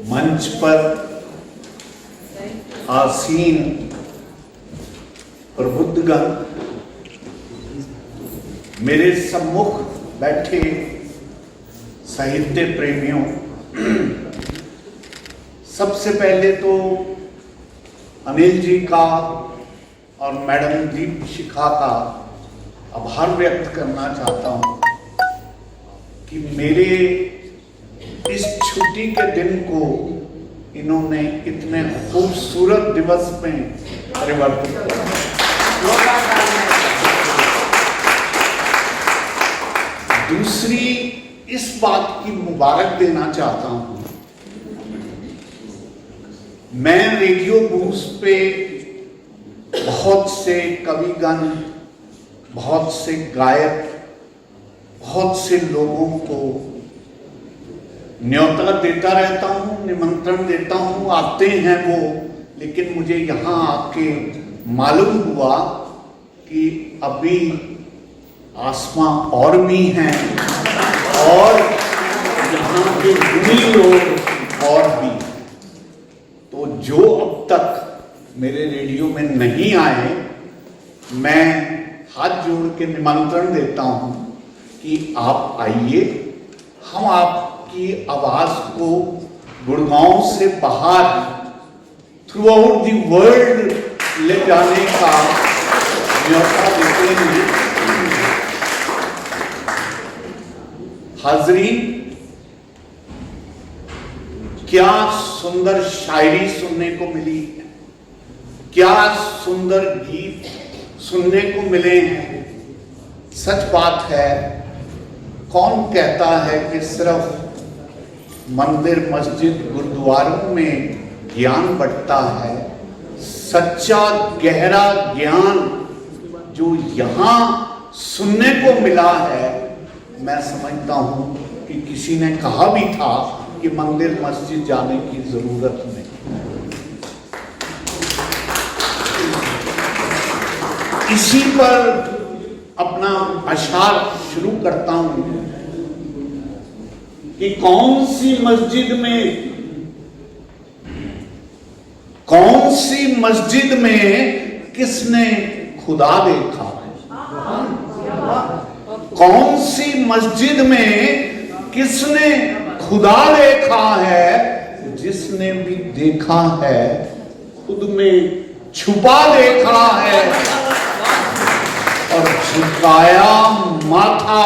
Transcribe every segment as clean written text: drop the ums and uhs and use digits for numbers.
मंच पर आसीन प्रबुद्धगण, मेरे सम्मुख बैठे साहित्य प्रेमियों, सबसे पहले तो अनिल जी का और मैडम दीप शिखा का आभार व्यक्त करना चाहता हूं कि मेरे इस छुट्टी के दिन को इन्होंने इतने खूबसूरत दिवस में परिवर्तित किया। दूसरी इस बात की मुबारक देना चाहता हूं, मैं रेडियो बूथ पे बहुत से कविगण, बहुत से गायक, बहुत से लोगों को न्योता देता रहता हूं, निमंत्रण देता हूं, आते हैं वो, लेकिन मुझे यहां आके मालूम हुआ कि अभी आसमां और भी हैं और यहाँ के गुणी लोग और भी। तो जो अब तक मेरे रेडियो में नहीं आए, मैं हाथ जोड़ के निमंत्रण देता हूं कि आप आइए, हम आपकी आवाज को गुड़गांव से बाहर थ्रू आउट दी वर्ल्ड ले जाने का न्योता देते हैं। हाजरीन, क्या सुंदर शायरी सुनने को मिली, क्या सुंदर गीत सुनने को मिले हैं। सच बात है, कौन कहता है कि सिर्फ मंदिर, मस्जिद, गुरुद्वारों में ज्ञान बंटता है। सच्चा गहरा ज्ञान जो यहाँ सुनने को मिला है, मैं समझता हूं कि किसी ने कहा भी था कि मंदिर मस्जिद जाने की जरूरत नहीं। इसी पर अपना अशार शुरू करता हूं कि कौन सी मस्जिद में किसने खुदा देखा है? कौन सी मस्जिद में किसने खुदा देखा है? जिसने भी देखा है खुद में छुपा देखा है, और झुकाया माथा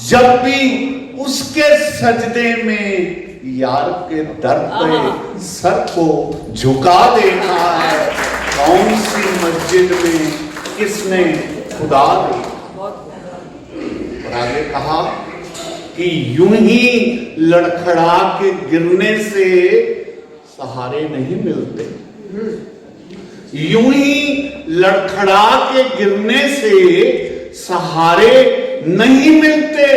जब भी उसके सजदे में यार के दर पे सर को झुका देखा है। कौन सी मस्जिद में किसने खुदा देखा? और आगे कहा कि यूं ही लड़खड़ा के गिरने से सहारे नहीं मिलते, यूं ही लड़खड़ा के गिरने से सहारे नहीं मिलते,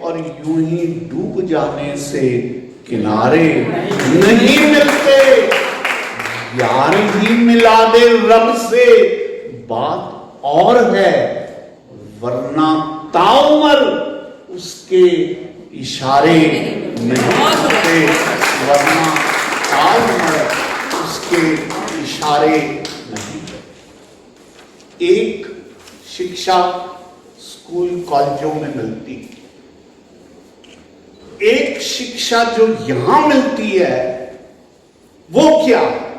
और यूं ही डूब जाने से किनारे नहीं मिलते। यार ही मिला दे रब से बात और है, वरना ताउमर उसके इशारे नहीं मिलते, वरना ताउमर उसके इशारे नहीं। एक शिक्षा स्कूल कॉलेजों में मिलती, एक शिक्षा जो यहां मिलती है वो क्या है?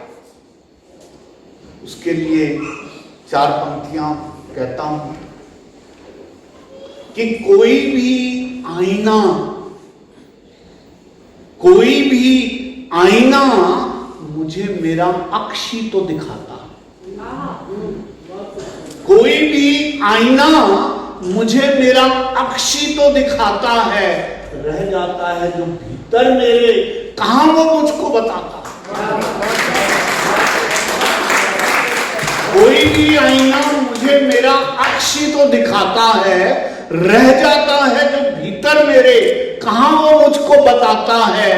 उसके लिए चार पंक्तियां कहता हूं कि कोई भी आईना मुझे मेरा अक्ष तो दिखाता, कोई भी आईना मुझे मेरा अक्ष तो दिखाता है, रह जाता है जो भीतर मेरे कहां वो मुझको बताता। कोई भी आईना मुझे मेरा अक्ष तो दिखाता है, रह जाता है जो भीतर मेरे कहां वो मुझको बताता है।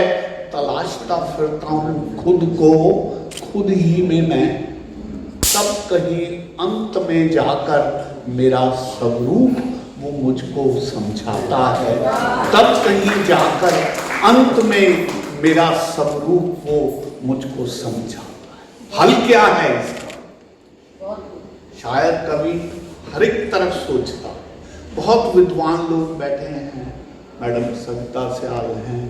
तलाशता फिरता हूं खुद को खुद ही में मैं, तब कहीं अंत में जाकर मेरा स्वरूप वो मुझको समझाता है, तब कहीं जाकर अंत में मेरा स्वरूप वो मुझको समझाता है। हल क्या है इसका? शायद कभी हर एक तरफ सोचता। बहुत विद्वान लोग बैठे हैं, मैडम सविता सयाल हैं,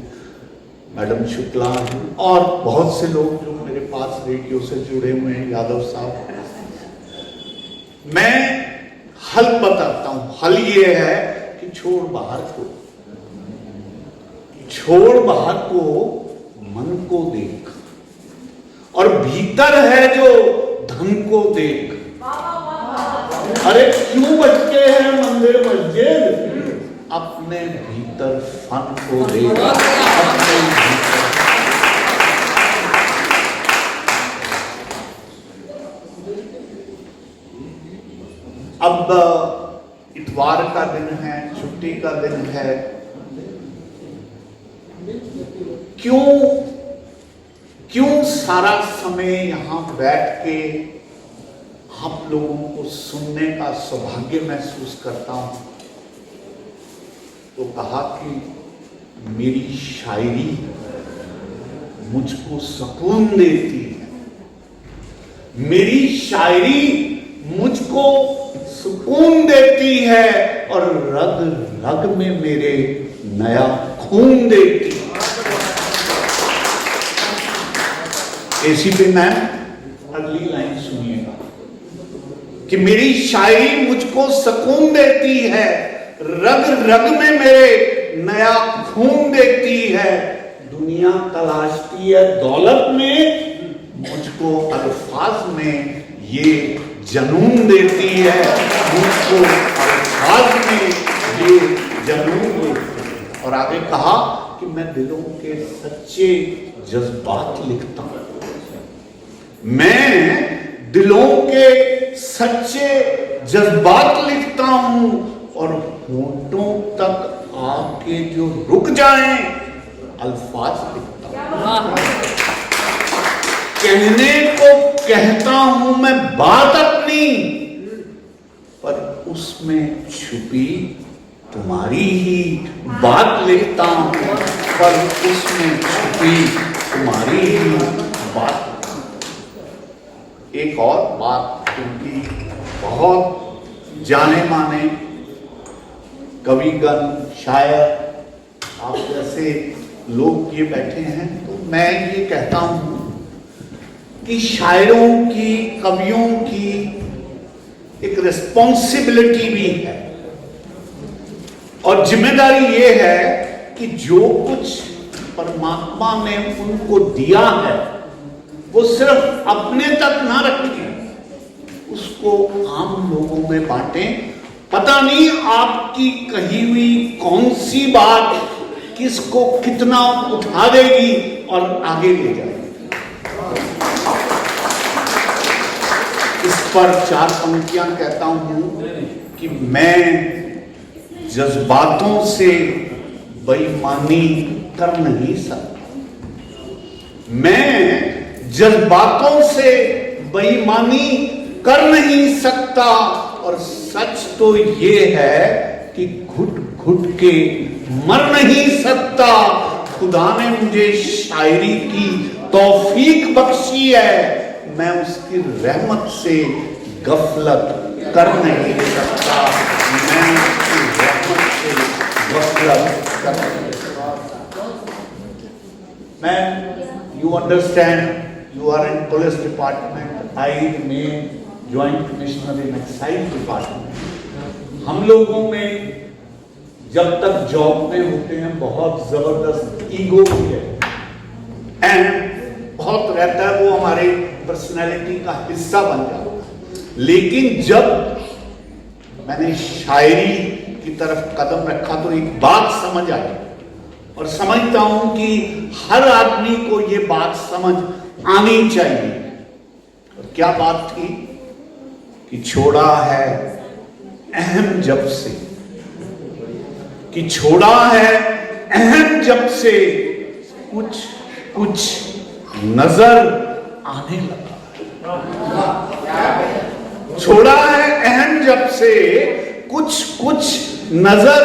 मैडम शुक्ला हैं, और बहुत से लोग जो मेरे पास रेडियो से जुड़े हुए हैं, यादव साहब हैं। मैं हल बताता हूं। हल ये है कि छोड़ बाहर को, मन को देख, और भीतर है जो धन को देख। अरे क्यों बचते हैं मंदिर मस्जिद? अपने भीतर फन को देख, अपने भीतर। अब इतवार का दिन है, छुट्टी का दिन है। क्यों सारा समय यहां बैठ के आप लोगों को सुनने का सौभाग्य महसूस करता हूं? तो कहा कि मेरी शायरी मुझको सुकून देती है, मेरी शायरी मुझको सुकून देती है, और रग रग में मेरे नया खून देती है। एसीपी मैम, अगली लाइन सुनिएगा कि मेरी शायरी मुझको सुकून देती है, रग रग में मेरे नया खून देती है। दुनिया तलाशती है दौलत में, मुझको अल्फाज में ये जनून देती है, मुझको अल्फाज में ये जनून देती है। और आगे कहा कि मैं दिलों के सच्चे जज्बात लिखता हूं, मैं दिलों के सच्चे जज्बात लिखता हूं, और होठों तक आके जो रुक जाएं अल्फाज लिखता हूं। कहने को कहता हूं मैं बात अपनी, पर उसमें छुपी तुम्हारी ही बात लिखता हूं, पर उसमें छुपी तुम्हारी ही बात। एक और बात, क्योंकि बहुत जाने माने कविगण, शायर आप जैसे लोग ये बैठे हैं, तो मैं ये कहता हूं कि शायरों की, कवियों की एक रिस्पॉन्सिबिलिटी भी है, और जिम्मेदारी ये है कि जो कुछ परमात्मा ने उनको दिया है वो सिर्फ अपने तक ना रखें, उसको आम लोगों में बांटें। पता नहीं आपकी कही हुई कौन सी बात किसको कितना उठा देगी और आगे ले जाएगी। इस पर 4 पंक्तियां कहता हूं कि मैं जज्बातों से बेईमानी कर नहीं सकता, मैं जज्बातों से बेईमानी कर नहीं सकता, और सच तो ये है कि घुट घुट के मर नहीं सकता। खुदा ने मुझे शायरी की तौफीक बख्शी है, मैं उसकी रहमत से गफलत कर नहीं सकता, मैं उसकी रहमत से गफलत कर नहीं सकता। मैं, you understand, you are in police department, I remain joint commissioner in excise department. हम लोगों में जब तक जॉब में होते हैं बहुत जबरदस्त ईगो भी है, एंड बहुत रहता है, वो हमारे पर्सनैलिटी का हिस्सा बन जाता है। लेकिन जब मैंने शायरी की तरफ कदम रखा तो एक बात समझ आई, और समझता हूं कि हर आदमी को ये बात समझ आनी चाहिए। और क्या बात थी कि छोड़ा है अहम जब से, कि छोड़ा है अहम जब से, कुछ कुछ नजर आने लगा। छोड़ा है अहम जब से कुछ कुछ नजर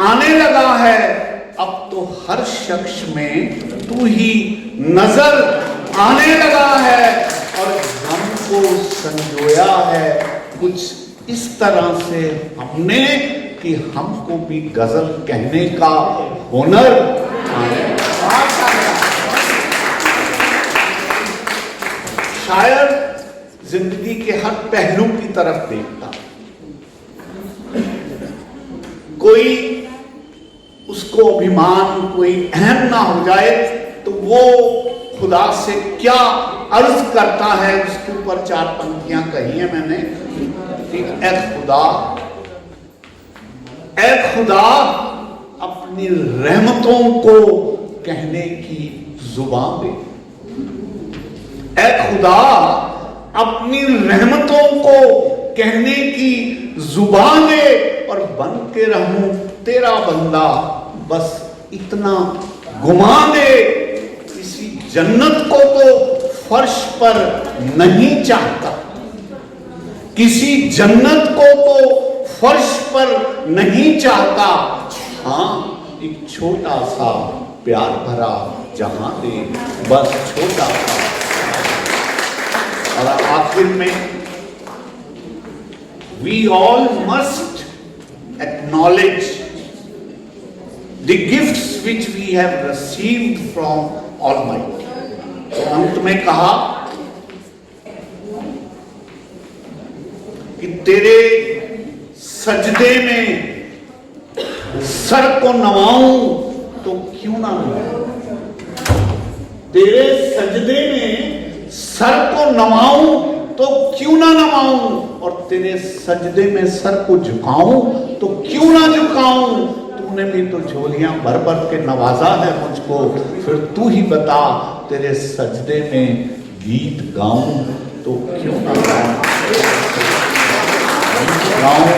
आने लगा है, अब तो हर शख्स में तू ही नजर आने लगा है। और हमको संजोया है कुछ इस तरह से हमने कि हमको भी गजल कहने का हुनर आए। शायर जिंदगी के हर पहलू की तरफ देखता, कोई उसको अभिमान कोई अहम ना हो जाए तो वो खुदा से क्या अर्ज करता है। उसके ऊपर 4 पंक्तियां कही है मैंने कि ए खुदा अपनी रहमतों को कहने की जुबान दे। ए खुदा अपनी रहमतों को कहने की जुबान दे और बन के रहूं तेरा बंदा, बस इतना घुमा दे। किसी जन्नत को तो फर्श पर नहीं चाहता, किसी जन्नत को तो फर्श पर नहीं चाहता, हाँ एक छोटा सा प्यार भरा जहां दे, बस छोटा सा। और आखिर में we all must acknowledge the gifts which we have received from Almighty. तो अंत में कहा कि तेरे सजदे में सर को नवाऊं तो क्यों ना नवाऊं, तेरे सजदे में सर को नवाऊं तो क्यों ना नवाऊं, और तेरे सजदे में सर को झुकाऊं तो क्यों ना झुकाऊं। तूने भी तो झोलियां भर भर के नवाजा है मुझको, फिर तू ही बता तेरे सजदे में गीत गाऊं तो क्यों ना गाऊं।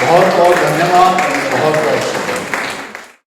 बहुत बहुत धन्यवाद।